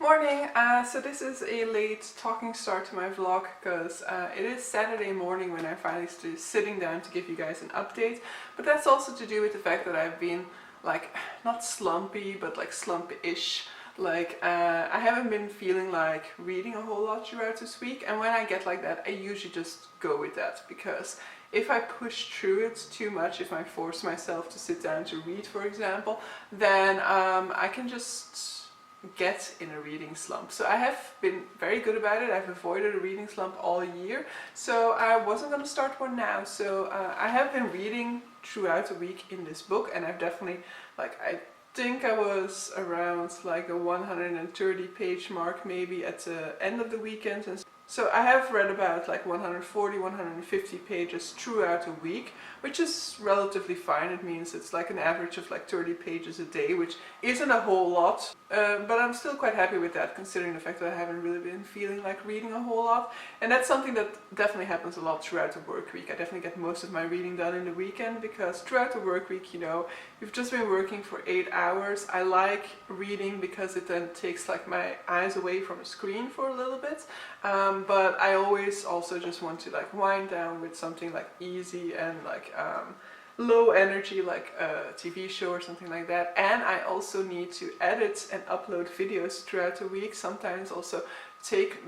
Morning! So this is a late talking start to my vlog because it is Saturday morning when I finally sitting down to give you guys an update. But that's also to do with the fact that I've been like, not slumpy, but like slump-ish. I haven't been feeling like reading a whole lot throughout this week, and when I get like that I usually just go with that, because if I push through it too much, if I force myself to sit down to read, for example, then I can just get in a reading slump. So I have been very good about it. I've avoided a reading slump all year, so I wasn't going to start one now. So I have been reading throughout the week in this book, and I've definitely, I think I was around like a 130 page mark maybe at the end of the weekend. And so I have read about like 140, 150 pages throughout a week, which is relatively fine. It means it's like an average of like 30 pages a day, which isn't a whole lot, but I'm still quite happy with that, considering the fact that I haven't really been feeling like reading a whole lot. And that's something that definitely happens a lot throughout the work week. I definitely get most of my reading done in the weekend, because throughout the work week, you know, you've just been working for 8 hours. I like reading because it then takes like my eyes away from the screen for a little bit. But I always also just want to like wind down with something like easy and like low energy, like a TV show or something like that. And I also need to edit and upload videos throughout the week, sometimes also take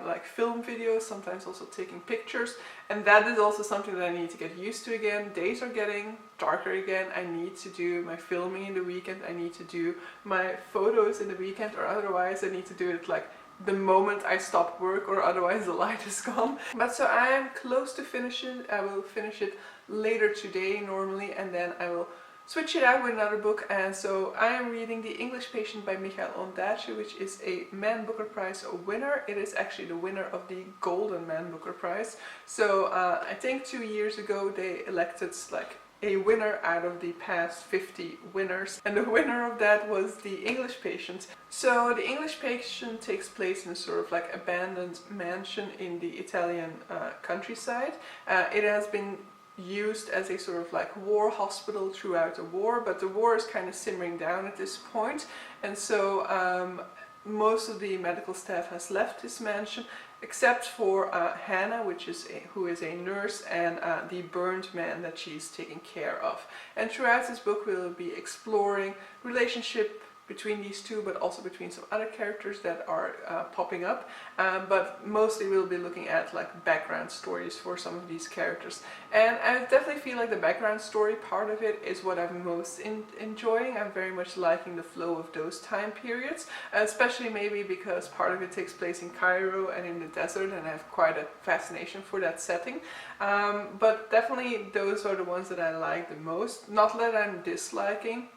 like film videos, sometimes also taking pictures, and that is also something that I need to get used to again. Days are getting darker again. I need to do my filming in the weekend, I need to do my photos in the weekend, or otherwise I need to do it like the moment I stop work, or otherwise the light is gone. But so I am close to finishing. I will finish it later today normally, and then I will switch it out with another book. And so I am reading The English Patient by Ondaatje, which is a Man Booker Prize winner. It is actually the winner of the Golden Man Booker Prize. So I think 2 years ago they elected like a winner out of the past 50 winners, and the winner of that was The English Patient. So The English Patient takes place in a sort of like abandoned mansion in the Italian countryside. It has been used as a sort of like war hospital throughout the war, but the war is kind of simmering down at this point, and so most of the medical staff has left this mansion, except for Hannah, who is a nurse, and the burned man that she's taking care of. And throughout this book we'll be exploring relationship between these two, but also between some other characters that are popping up, but mostly we'll be looking at like background stories for some of these characters. And I definitely feel like the background story part of it is what I'm most enjoying. I'm very much liking the flow of those time periods, especially maybe because part of it takes place in Cairo and in the desert, and I have quite a fascination for that setting. But definitely those are the ones that I like the most. Not that I'm disliking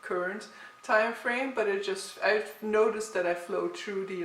current time frame, but I've noticed that I flow through the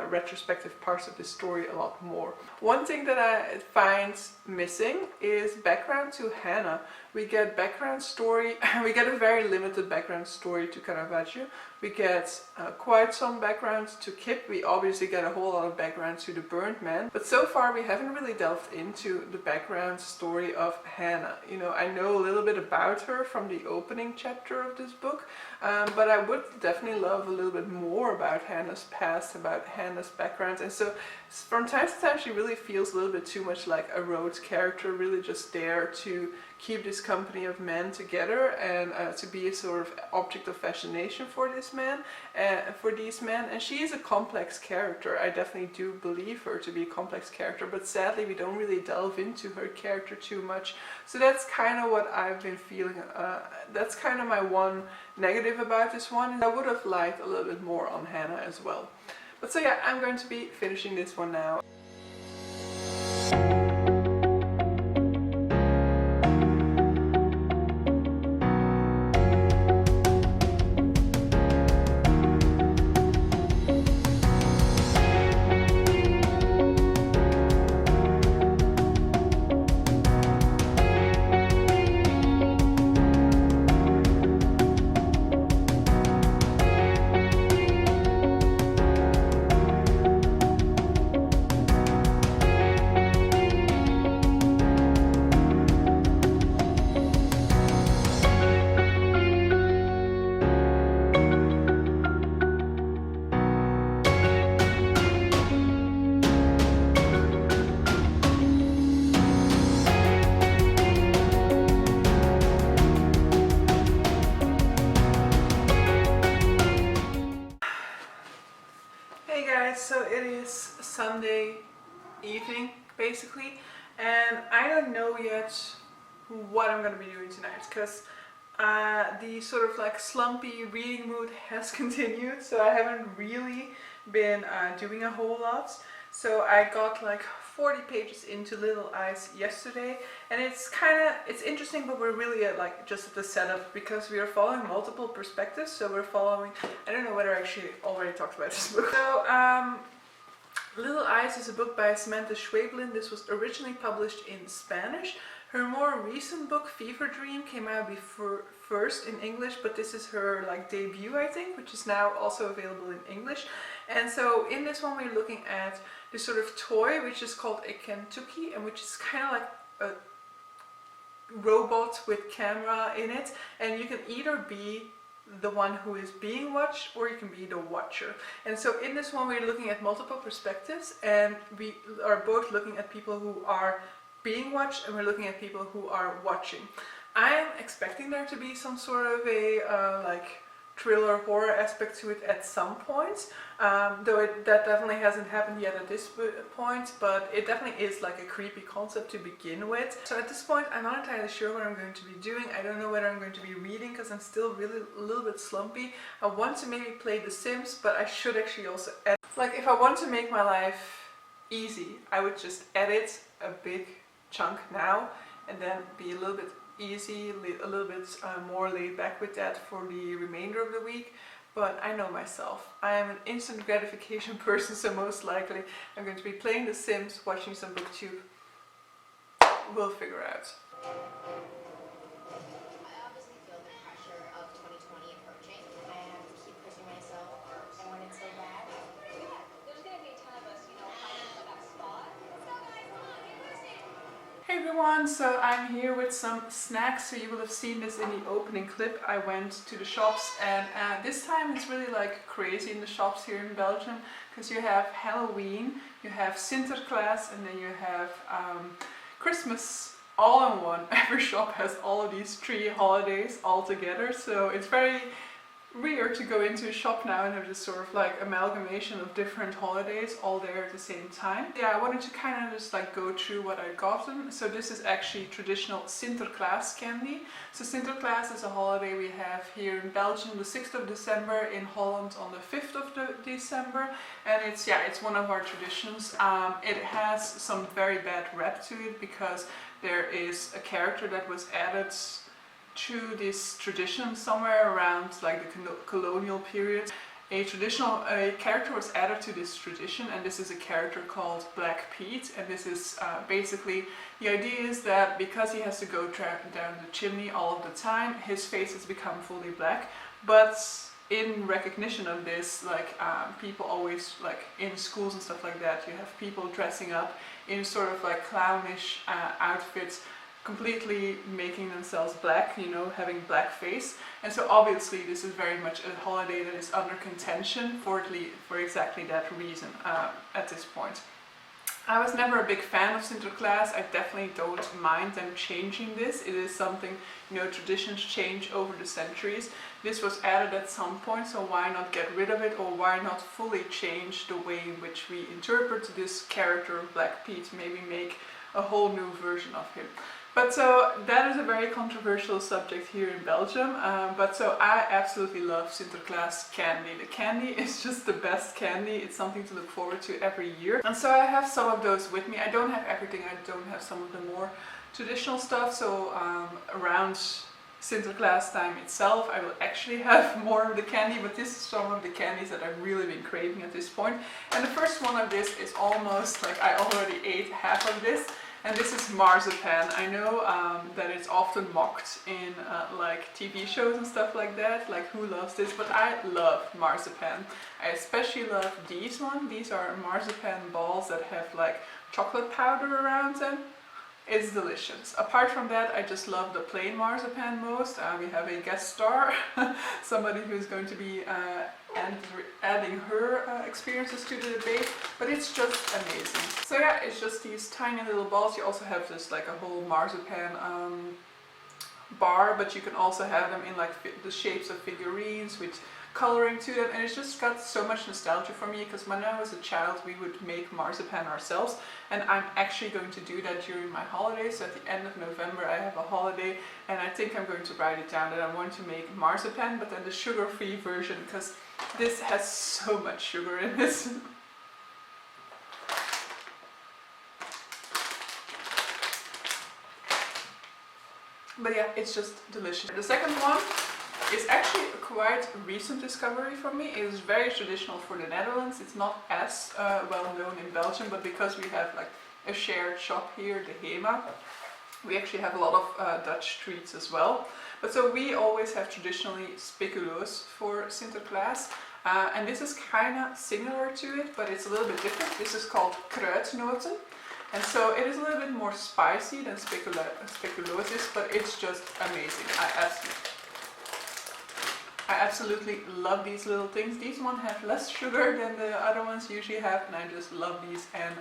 retrospective parts of the story a lot more. One thing that I find missing is background to Hannah. We get background story, we get a very limited background story to Caravaggio. We get quite some background to Kip. We obviously get a whole lot of background to the burned man, but so far we haven't really delved into the background story of Hannah. You know, I know a little bit about her from the opening chapter of this book, but I would definitely love a little bit more about Hannah's past, about Hannah's background. And so from time to time she really feels a little bit too much like a Rhodes character, really just there to keep this company of men together, and to be a sort of object of fascination for these men. And she is a complex character. I definitely do believe her to be a complex character, but sadly we don't really delve into her character too much. So that's kind of what I've been feeling. That's kind of my one negative about this one. I would have liked a little bit more on Hannah as well. But so yeah, I'm going to be finishing this one now. Hey guys, so it is Sunday evening basically, and I don't know yet what I'm gonna be doing tonight because the sort of like slumpy reading mood has continued, so I haven't really been doing a whole lot. So I got like 40 pages into Little Eyes yesterday, and it's interesting, but we're really at like just at the setup because we are following multiple perspectives. So we're following, I don't know whether I actually already talked about this book. So Little Eyes is a book by Samantha Schweblin. This was originally published in Spanish. Her more recent book, Fever Dream, came out before first in English, but this is her like debut, I think, which is now also available in English. And so in this one we're looking at this sort of toy which is called a Kentucky, and which is kind of like a robot with camera in it, and you can either be the one who is being watched or you can be the watcher. And so in this one we're looking at multiple perspectives, and we are both looking at people who are being watched and we're looking at people who are watching. I'm expecting there to be some sort of a like thriller horror aspect to it at some point, though that definitely hasn't happened yet at this point, but it definitely is like a creepy concept to begin with. So at this point I'm not entirely sure what I'm going to be doing. I don't know whether I'm going to be reading because I'm still really a little bit slumpy. I want to maybe play The Sims, but I should actually also edit. Like if I want to make my life easy, I would just edit a big chunk now and then be a little bit easy, a little bit more laid back with that for the remainder of the week. But I know myself, I am an instant gratification person, so most likely I'm going to be playing The Sims, watching some booktube. We'll figure out. I obviously feel the pressure of 2020 approaching. I have to keep pushing myself, and when it's so bad, there's gonna be a ton of us, fighting for that spot. Let's go, guys! Come on, get boosted! Hey everyone, so I'm here with some snacks. So you will have seen this in the opening clip. I went to the shops, and this time it's really like crazy in the shops here in Belgium, because you have Halloween, you have Sinterklaas, and then you have Christmas all in one. Every shop has all of these 3 holidays all together, so it's very weird to go into a shop now and have this sort of like amalgamation of different holidays all there at the same time. Yeah, I wanted to kind of just like go through what I'd gotten. So this is actually traditional Sinterklaas candy. So Sinterklaas is a holiday we have here in Belgium the 6th of December, in Holland on the 5th of December, and it's one of our traditions. It has some very bad rep to it because there is a character that was added to this tradition somewhere around like the colonial period. A character was added to this tradition, and this is a character called Black Pete, and this is basically, the idea is that because he has to go down the chimney all of the time, his face has become fully black. But in recognition of this, like people always, like in schools and stuff like that, you have people dressing up in sort of like clownish outfits, completely making themselves black, having black face. And so obviously this is very much a holiday that is under contention for exactly that reason at this point. I was never a big fan of Sinterklaas. I definitely don't mind them changing this. It is something, traditions change over the centuries. This was added at some point, so why not get rid of it, or why not fully change the way in which we interpret this character of Black Pete, maybe make a whole new version of him. But so that is a very controversial subject here in Belgium, but so I absolutely love Sinterklaas candy. The candy is just the best candy. It's something to look forward to every year. And so I have some of those with me. I don't have everything. I don't have some of the more traditional stuff. So around Sinterklaas time itself, I will actually have more of the candy, but this is some of the candies that I've really been craving at this point. And the first one of this is almost like I already ate half of this. And this is marzipan. I know that it's often mocked in like TV shows and stuff like that, like who loves this, but I love marzipan. I especially love these ones. These are marzipan balls that have like chocolate powder around them. It's delicious. Apart from that, I just love the plain marzipan most. We have a guest star, somebody who's going to be adding her experiences to the debate, but it's just amazing. So yeah, it's just these tiny little balls. You also have this like a whole marzipan bar, but you can also have them in like the shapes of figurines with coloring to them, and it's just got so much nostalgia for me because when I was a child we would make marzipan ourselves, and I'm actually going to do that during my holidays. So at the end of November I have a holiday, and I think I'm going to write it down that I want to make marzipan, but then the sugar-free version, because this has so much sugar in this. But yeah, it's just delicious. The second one is actually a quite recent discovery for me. It is very traditional for the Netherlands. It's not as well known in Belgium, but because we have like a shared shop here, the HEMA, we actually have a lot of Dutch treats as well. But so we always have traditionally speculoos for Sinterklaas. And this is kind of similar to it, but it's a little bit different. This is called kruidnoten. And so it is a little bit more spicy than speculoos is, but it's just amazing. I absolutely love these little things. These ones have less sugar than the other ones usually have, and I just love these. And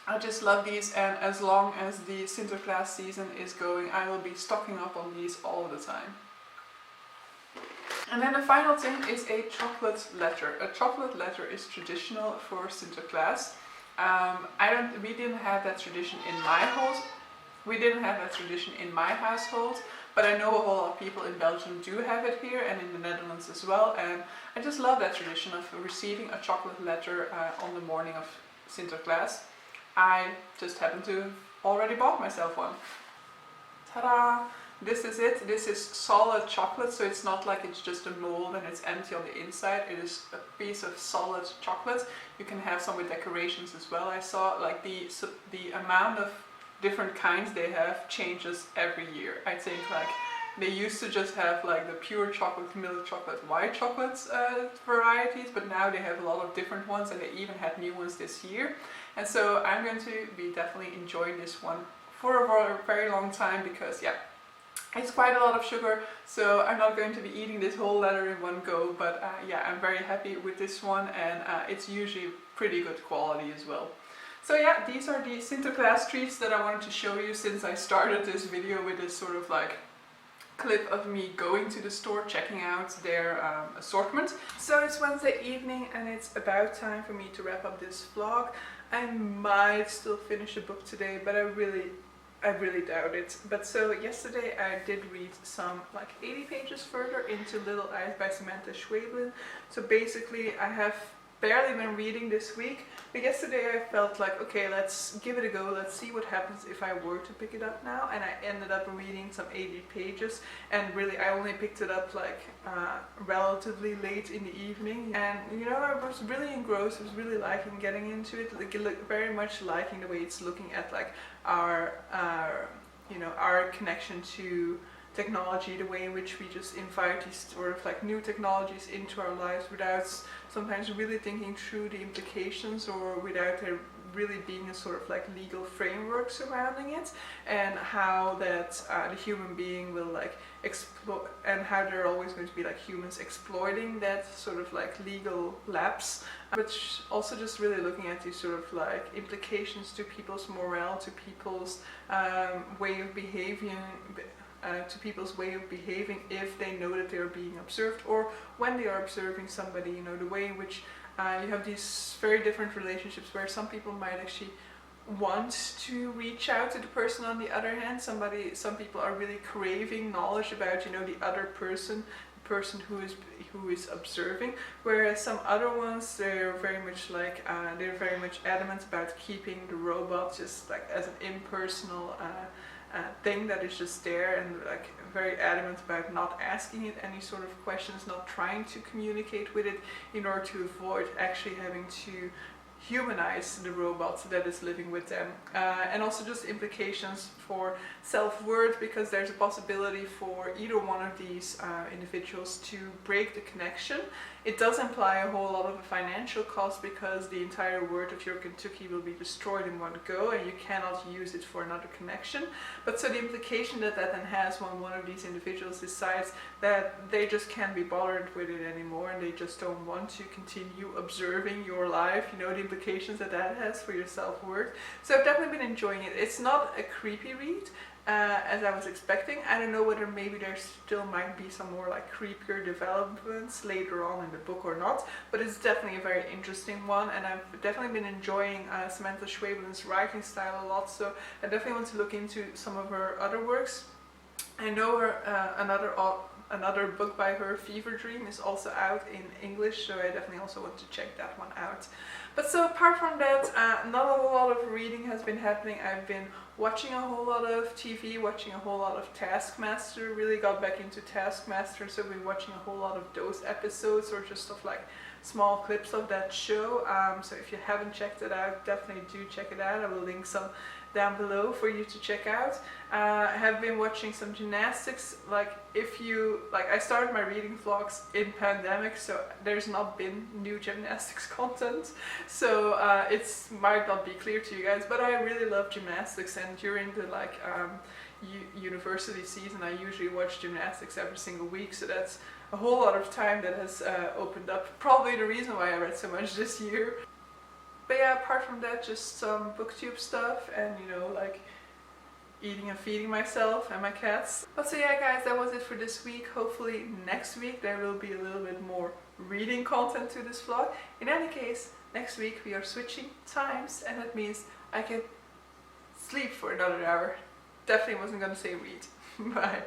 I just love these, and as long as the Sinterklaas season is going, I will be stocking up on these all the time. And then the final thing is a chocolate letter. A chocolate letter is traditional for Sinterklaas. We didn't have that tradition in my house. We didn't have that tradition in my household, but I know a whole lot of people in Belgium do have it here and in the Netherlands as well. And I just love that tradition of receiving a chocolate letter on the morning of Sinterklaas. I just happen to have already bought myself one. Ta-da! This is it. This is solid chocolate, so it's not like it's just a mold and it's empty on the inside. It is a piece of solid chocolate. You can have some with decorations as well. I saw like the amount of different kinds they have changes every year. I think like they used to just have like the pure chocolate, milk chocolate, white chocolates varieties, but now they have a lot of different ones, and they even had new ones this year. And so I'm going to be definitely enjoying this one for a very long time, because yeah, it's quite a lot of sugar, so I'm not going to be eating this whole letter in one go, but yeah, I'm very happy with this one, and it's usually pretty good quality as well. So yeah, these are the Sinterklaas treats that I wanted to show you, since I started this video with this sort of like clip of me going to the store, checking out their assortment. So it's Wednesday evening and it's about time for me to wrap up this vlog. I might still finish a book today, but I really doubt it. But so yesterday I did read some like 80 pages further into Little Eyes by Samantha Schweblin. So basically I have barely been reading this week, but yesterday I felt like, okay, let's give it a go, let's see what happens if I were to pick it up now, and I ended up reading some 80 pages, and really I only picked it up like relatively late in the evening, and you know, I was really engrossed. I was really liking getting into it, like very much liking the way it's looking at like our you know, our connection to technology, the way in which we just invite these sort of like new technologies into our lives without sometimes really thinking through the implications, or without there really being a sort of like legal framework surrounding it, and how that the human being will like exploit, and how there are always going to be like humans exploiting that sort of like legal lapse, but also just really looking at these sort of like implications to people's morale, to people's way of behaving, to people's way of behaving if they know that they are being observed, or when they are observing somebody, you know, the way in which you have these very different relationships where some people might actually want to reach out to the person. On the other hand, some people are really craving knowledge about, you know, the other person, the person who is observing, whereas some other ones, they're very much like they're very much adamant about keeping the robot just like as an impersonal thing that is just there, and like very adamant about not asking it any sort of questions, not trying to communicate with it, in order to avoid actually having to humanize the robot that is living with them, and also just implications for self-worth, because there's a possibility for either one of these individuals to break the connection. It does imply a whole lot of a financial cost, because the entire world of your Kentucky will be destroyed in one go, and you cannot use it for another connection. But so the implication that then has when one of these individuals decides that they just can't be bothered with it anymore, and they just don't want to continue observing your life, you know, the implications that has for your self-worth. So I've definitely been enjoying it. It's not a creepy read. as I was expecting. I don't know whether maybe there still might be some more like creepier developments later on in the book or not, but it's definitely a very interesting one, and I've definitely been enjoying Samantha Schweblin's writing style a lot, so I definitely want to look into some of her other works. I know her another book by her, Fever Dream, is also out in English, so I definitely also want to check that one out. But so apart from that, not a whole lot of reading has been happening. I've been watching a whole lot of TV, watching a whole lot of Taskmaster, really got back into Taskmaster, so I've been watching a whole lot of those episodes or just of like small clips of that show. So if you haven't checked it out, definitely do check it out. I will link some down below for you to check out. I have been watching some gymnastics. Like I started my reading vlogs in pandemic, so there's not been new gymnastics content, so it might not be clear to you guys, but I really love gymnastics, and during the university season I usually watch gymnastics every single week, so that's a whole lot of time that has opened up. Probably the reason why I read so much this year. But yeah, apart from that, just some booktube stuff and like eating and feeding myself and my cats. But so yeah guys, that was it for this week. Hopefully next week there will be a little bit more reading content to this vlog. In any case, next week we are switching times, and that means I can sleep for another hour. Definitely wasn't gonna say read. Bye.